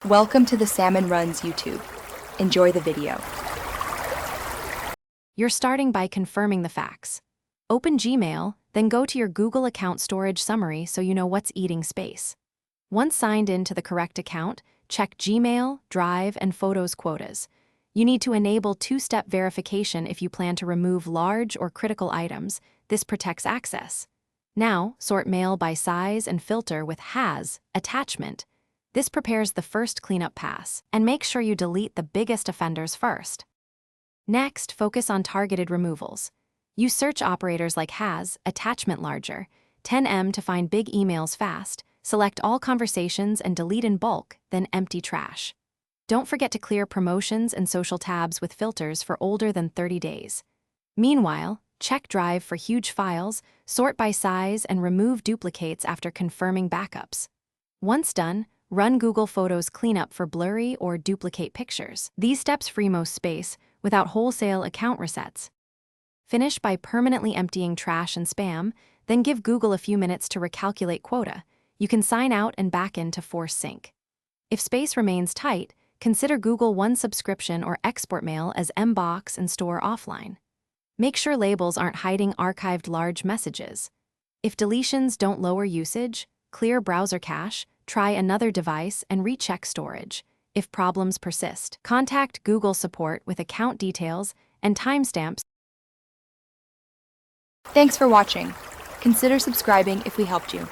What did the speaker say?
Welcome to the Salmon Runs YouTube. Enjoy the video. You're starting by confirming the facts. Open Gmail, then go to your Google account storage summary so you know what's eating space. Once signed in to the correct account, check Gmail, Drive, and Photos quotas. You need to enable two-step verification if you plan to remove large or critical items. This protects access. Now, sort mail by size and filter with Has attachment. This prepares the first cleanup pass, and make sure you delete the biggest offenders first. Next, focus on targeted removals. Use search operators like Has attachment larger, 10M to find big emails fast, select all conversations and delete in bulk, then empty trash. Don't forget to clear promotions and social tabs with filters for older than 30 days. Meanwhile, check Drive for huge files, sort by size, and remove duplicates after confirming backups. Once done, run Google Photos Cleanup for blurry or duplicate pictures. These steps free most space without wholesale account resets. Finish by permanently emptying trash and spam, then give Google a few minutes to recalculate quota. You can sign out and back in to force sync. If space remains tight, consider Google One subscription or export mail as Mbox and store offline. Make sure labels aren't hiding archived large messages. If deletions don't lower usage, clear browser cache, try another device, and recheck storage. If problems persist, contact Google support with account details and timestamps. Thanks for watching. Consider subscribing if we helped you.